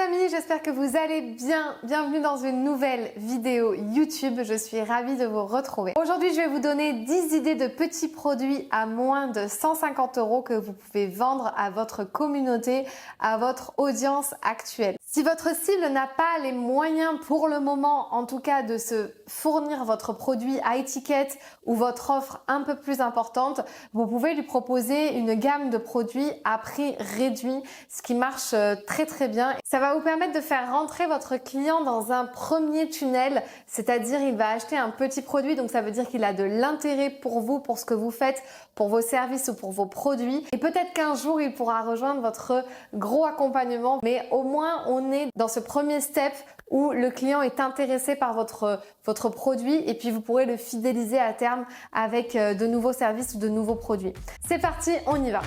amis, j'espère que vous allez bien. Bienvenue dans une nouvelle vidéo YouTube. Je suis ravie de vous retrouver. Aujourd'hui, je vais vous donner 10 idées de petits produits à moins de 150 € que vous pouvez vendre à votre communauté, à votre audience actuelle. Si votre cible n'a pas les moyens pour le moment, en tout cas, de se fournir votre produit à étiquette ou votre offre un peu plus importante, vous pouvez lui proposer une gamme de produits à prix réduit, ce qui marche très bien. Ça va vous permettre de faire rentrer votre client dans un premier tunnel, c'est-à-dire il va acheter un petit produit, donc ça veut dire qu'il a de l'intérêt pour vous, pour ce que vous faites, pour vos services ou pour vos produits. Et peut-être qu'un jour, il pourra rejoindre votre gros accompagnement, mais au moins on est dans ce premier step où le client est intéressé par votre produit et puis vous pourrez le fidéliser à terme avec de nouveaux services ou de nouveaux produits. C'est parti, on y va!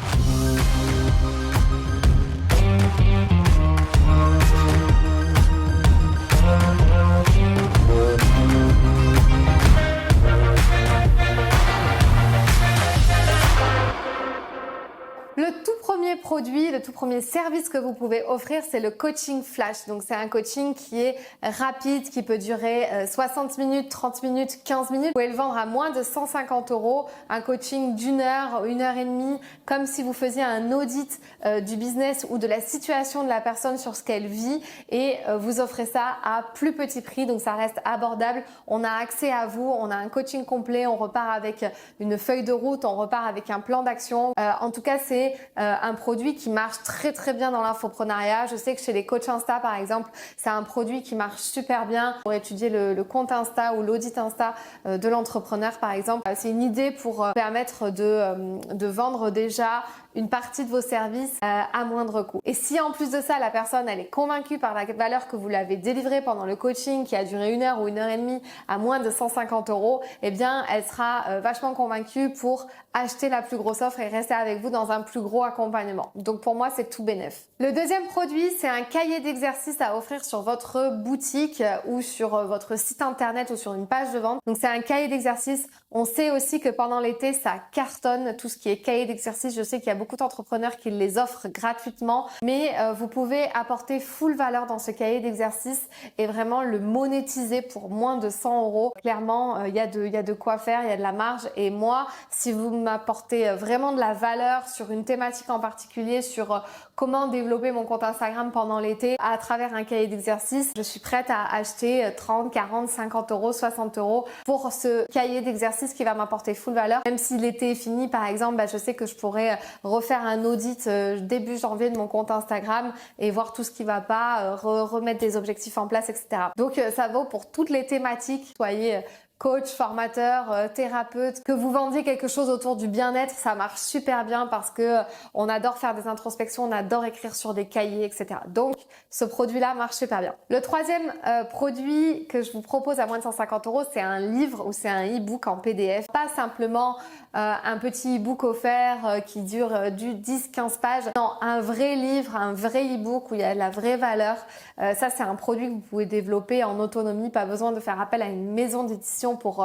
Le tout premier produit, le tout premier service que vous pouvez offrir, c'est le coaching flash. Donc c'est un coaching qui est rapide, qui peut durer 60 minutes, 30 minutes, 15 minutes. Vous pouvez le vendre à moins de 150 €. Un coaching d'une heure, une heure et demie, comme si vous faisiez un audit du business ou de la situation de la personne sur ce qu'elle vit et vous offrez ça à plus petit prix. Donc ça reste abordable. On a accès à vous, on a un coaching complet, on repart avec une feuille de route, on repart avec un plan d'action. En tout cas, c'est un produit qui marche très bien dans l'infoprenariat. Je sais que chez les coachs Insta par exemple, c'est un produit qui marche super bien pour étudier le compte Insta ou l'audit Insta de l'entrepreneur par exemple. C'est une idée pour permettre de vendre déjà une partie de vos services à moindre coût. Et si en plus de ça, la personne elle est convaincue par la valeur que vous l'avez délivrée pendant le coaching qui a duré une heure ou une heure et demie à moins de 150 €, eh bien elle sera vachement convaincue pour acheter la plus grosse offre et rester avec vous dans un plus gros accompagnement. Donc pour moi, c'est tout bénef. Le deuxième produit, c'est un cahier d'exercices à offrir sur votre boutique ou sur votre site internet ou sur une page de vente. Donc c'est un cahier d'exercices. On sait aussi que pendant l'été, ça cartonne tout ce qui est cahier d'exercices. Je sais qu'il y a beaucoup d'entrepreneurs qui les offrent gratuitement, mais vous pouvez apporter full valeur dans ce cahier d'exercices et vraiment le monétiser pour moins de 100 €. Clairement, il y a de quoi faire, il y a de la marge. Et moi, si vous m'apportez vraiment de la valeur sur une thématique en particulier, sur comment développer mon compte Instagram pendant l'été à travers un cahier d'exercice, je suis prête à acheter 30, 40, 50 €, 60 € pour ce cahier d'exercice qui va m'apporter full valeur. Même si l'été est fini par exemple, je sais que je pourrais refaire un audit début janvier de mon compte Instagram et voir tout ce qui va pas, remettre des objectifs en place, etc. Donc ça vaut pour toutes les thématiques. Soyez coach, formateur, thérapeute, que vous vendiez quelque chose autour du bien-être, ça marche super bien parce que on adore faire des introspections, on adore écrire sur des cahiers, etc. Donc, ce produit-là marche super bien. Le troisième produit que je vous propose à moins de 150 €, c'est un livre ou c'est un e-book en PDF. Pas simplement un petit e-book offert qui dure du 10-15 pages. Non, un vrai livre, un vrai e-book où il y a de la vraie valeur. Ça, c'est un produit que vous pouvez développer en autonomie. Pas besoin de faire appel à une maison d'édition pour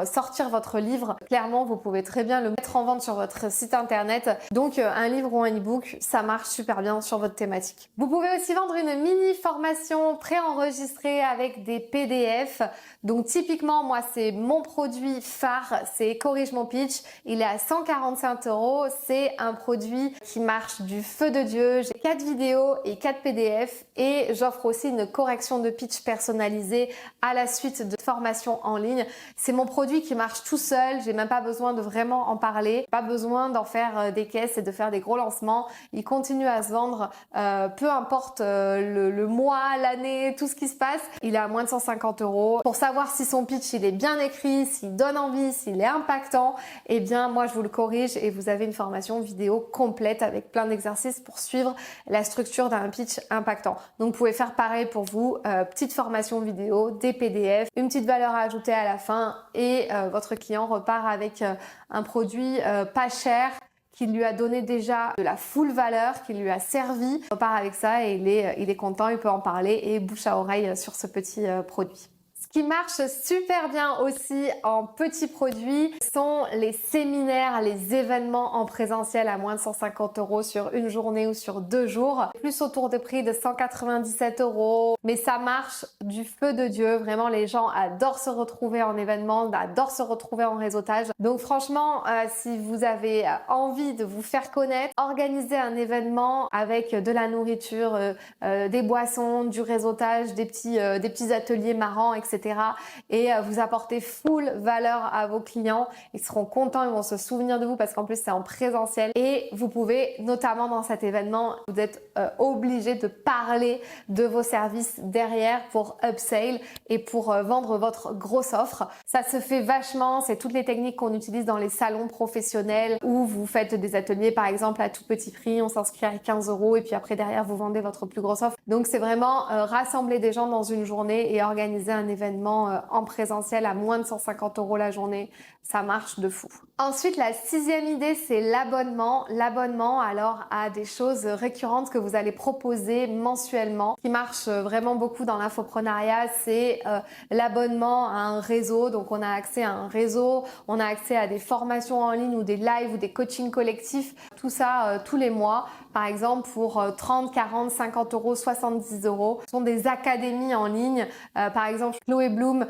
sortir votre livre. Clairement, vous pouvez très bien le mettre en vente sur votre site internet. Donc, un livre ou un e-book, ça marche super bien sur votre thématique. Vous pouvez aussi vendre une mini formation préenregistrée avec des PDF. Donc, typiquement, moi, c'est mon produit phare, c'est Corrige mon pitch. Il est à 145 €. C'est un produit qui marche du feu de Dieu. J'ai 4 vidéos et 4 PDF et j'offre aussi une correction de pitch personnalisée à la suite de formations en ligne. C'est mon produit qui marche tout seul, j'ai même pas besoin de vraiment en parler, pas besoin d'en faire des caisses et de faire des gros lancements. Il continue à se vendre, peu importe le mois, l'année, tout ce qui se passe. Il est à moins de 150 €. Pour savoir si son pitch il est bien écrit, s'il donne envie, s'il est impactant, eh bien moi je vous le corrige et vous avez une formation vidéo complète avec plein d'exercices pour suivre la structure d'un pitch impactant. Donc vous pouvez faire pareil pour vous, petite formation vidéo, des PDF, une petite valeur à ajouter à la fin et votre client repart avec un produit pas cher qui lui a donné déjà de la full valeur, qui lui a servi. Il repart avec ça et il est content, il peut en parler et bouche à oreille sur ce petit produit. qui marche super bien aussi en petits produits sont les séminaires, les événements en présentiel à moins de 150 € sur une journée ou sur 2 jours. Plus autour de prix de 197 €. Mais ça marche du feu de Dieu. Vraiment, les gens adorent se retrouver en événement, adorent se retrouver en réseautage. Donc franchement, si vous avez envie de vous faire connaître, organisez un événement avec de la nourriture, des boissons, du réseautage, des petits ateliers marrants, etc. Et vous apportez full valeur à vos clients. Ils seront contents, ils vont se souvenir de vous parce qu'en plus c'est en présentiel. Et vous pouvez, notamment dans cet événement, vous êtes obligé de parler de vos services derrière pour upsell et pour vendre votre grosse offre. Ça se fait vachement, c'est toutes les techniques qu'on utilise dans les salons professionnels où vous faites des ateliers par exemple à tout petit prix, on s'inscrit à 15 € et puis après derrière vous vendez votre plus grosse offre. Donc c'est vraiment rassembler des gens dans une journée et organiser un événement en présentiel à moins de 150 € la journée. Ça marche de fou. Ensuite, la 6e idée, c'est l'abonnement. L'abonnement, alors, à des choses récurrentes que vous allez proposer mensuellement. Ce qui marche vraiment beaucoup dans l'infoprenariat, c'est l'abonnement à un réseau. Donc, on a accès à un réseau, on a accès à des formations en ligne ou des lives ou des coachings collectifs. Tout ça tous les mois. Par exemple, pour 30, 40, 50 €, 70 €. Ce sont des académies en ligne. Par exemple, Chloé Bloom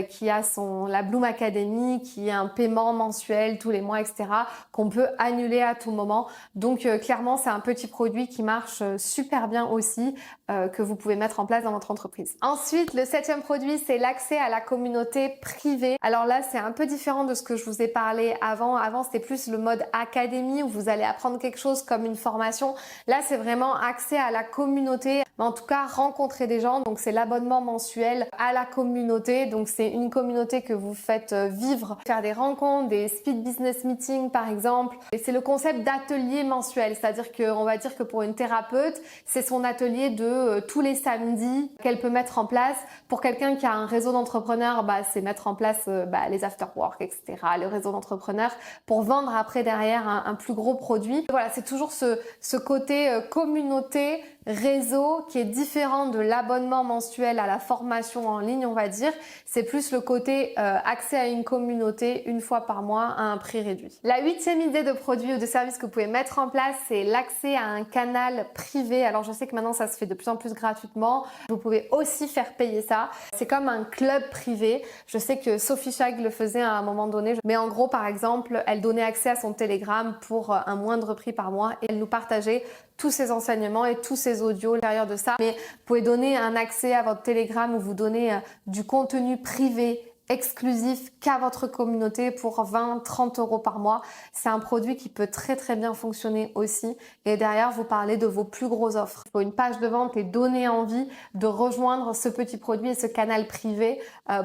qui a la Bloom Academy, qui est un paiement mensuel tous les mois, etc., qu'on peut annuler à tout moment. Donc clairement, c'est un petit produit qui marche super bien aussi, que vous pouvez mettre en place dans votre entreprise. Ensuite, le 7e produit, c'est l'accès à la communauté privée. Alors là, c'est un peu différent de ce que je vous ai parlé avant. Avant, c'était plus le mode académie où vous allez apprendre quelque chose comme une formation. Là, c'est vraiment accès à la communauté, mais en tout cas, rencontrer des gens. Donc, c'est l'abonnement mensuel à la communauté. Donc, c'est une communauté que vous faites vivre, faire des rencontres, des speed business meetings, par exemple. Et c'est le concept d'atelier mensuel. C'est-à-dire qu'on va dire que pour une thérapeute, c'est son atelier de tous les samedis qu'elle peut mettre en place. Pour quelqu'un qui a un réseau d'entrepreneurs, c'est mettre en place les after-work, etc., le réseau d'entrepreneurs pour vendre après derrière un plus gros produit. Voilà, c'est toujours ce côté communauté, réseau qui est différent de l'abonnement mensuel à la formation en ligne, on va dire. C'est plus le côté accès à une communauté une fois par mois à un prix réduit. La 8e idée de produit ou de service que vous pouvez mettre en place, c'est l'accès à un canal privé. Alors je sais que maintenant ça se fait de plus en plus gratuitement. Vous pouvez aussi faire payer ça. C'est comme un club privé. Je sais que Sophie Chag le faisait à un moment donné. Mais en gros, par exemple, elle donnait accès à son Telegram pour un moindre prix par mois et elle nous partageait tous ces enseignements et tous ces audios à l'intérieur de ça. Mais vous pouvez donner un accès à votre Telegram où vous donnez du contenu privé exclusif qu'à votre communauté pour 20, 30 € par mois. C'est un produit qui peut très très bien fonctionner aussi. Et derrière, vous parlez de vos plus grosses offres. Il faut une page de vente et donner envie de rejoindre ce petit produit et ce canal privé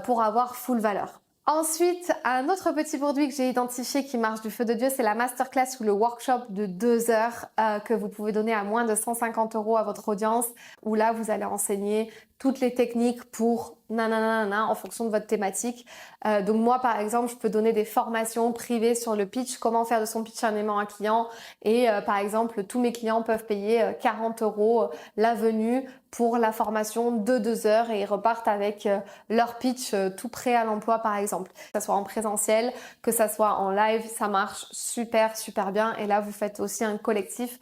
pour avoir full valeur. Ensuite, un autre petit produit que j'ai identifié qui marche du feu de Dieu, c'est la masterclass ou le workshop de 2 heures que vous pouvez donner à moins de 150 € à votre audience, où là, vous allez enseigner toutes les techniques pour nanana en fonction de votre thématique. Donc moi, par exemple, je peux donner des formations privées sur le pitch, comment faire de son pitch un aimant à un client. Et par exemple, tous mes clients peuvent payer 40 € la venue pour la formation de 2 heures et ils repartent avec leur pitch tout prêt à l'emploi, par exemple. Que ça soit en présentiel, que ça soit en live, ça marche super, super bien. Et là, vous faites aussi un collectif,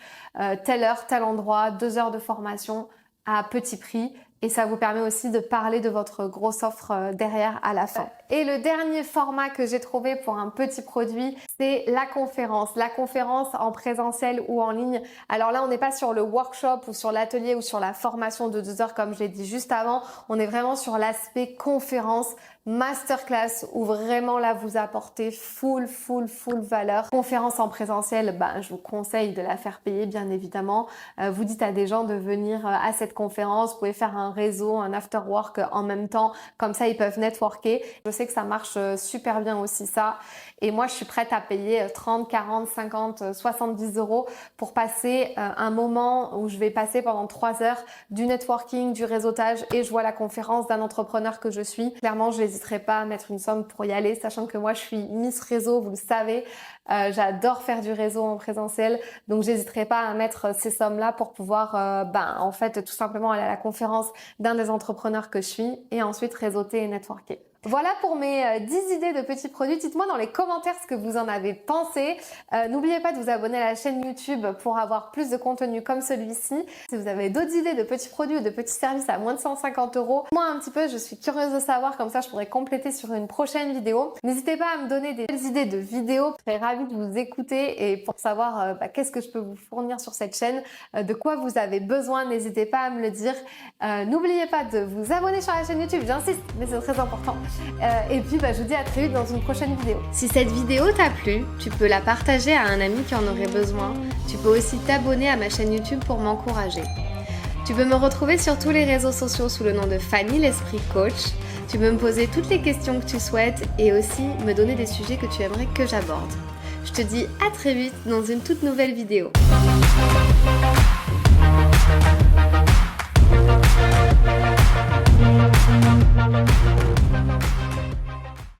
telle heure, tel endroit, 2 heures de formation à petit prix. Et ça vous permet aussi de parler de votre grosse offre derrière à la fin. Et le dernier format que j'ai trouvé pour un petit produit, c'est la conférence. La conférence en présentiel ou en ligne. Alors là, on n'est pas sur le workshop ou sur l'atelier ou sur la formation de 2 heures comme je l'ai dit juste avant. On est vraiment sur l'aspect conférence, masterclass où vraiment là vous apportez full valeur. Conférence en présentiel, je vous conseille de la faire payer bien évidemment. Vous dites à des gens de venir à cette conférence, vous pouvez faire un réseau, un after work en même temps, comme ça ils peuvent networker. Je sais que ça marche super bien aussi ça. Et moi je suis prête à payer 30, 40, 50, 70 € pour passer un moment où je vais passer pendant 3 heures du networking, du réseautage et je vois la conférence d'un entrepreneur que je suis. Clairement, je n'hésiterai pas à mettre une somme pour y aller, sachant que moi je suis Miss Réseau, vous le savez. J'adore faire du réseau en présentiel, donc j'hésiterai pas à mettre ces sommes-là pour pouvoir en fait tout simplement aller à la conférence d'un des entrepreneurs que je suis et ensuite réseauter et networker. Voilà pour mes 10 idées de petits produits. Dites-moi dans les commentaires ce que vous en avez pensé. N'oubliez pas de vous abonner à la chaîne YouTube pour avoir plus de contenu comme celui-ci. Si vous avez d'autres idées de petits produits ou de petits services à moins de 150 €, moi un petit peu, je suis curieuse de savoir, comme ça je pourrais compléter sur une prochaine vidéo. N'hésitez pas à me donner des idées de vidéos. Je serais ravie de vous écouter et pour savoir qu'est-ce que je peux vous fournir sur cette chaîne, de quoi vous avez besoin, n'hésitez pas à me le dire. N'oubliez pas de vous abonner sur la chaîne YouTube, j'insiste, mais c'est très important. Et puis je vous dis à très vite dans une prochaine vidéo. Si cette vidéo t'a plu, tu peux la partager à un ami qui en aurait besoin. Tu peux aussi t'abonner à ma chaîne YouTube pour m'encourager. Tu peux me retrouver sur tous les réseaux sociaux sous le nom de Fanny l'Esprit Coach. Tu peux me poser toutes les questions que tu souhaites et aussi me donner des sujets que tu aimerais que j'aborde. Je te dis à très vite dans une toute nouvelle vidéo.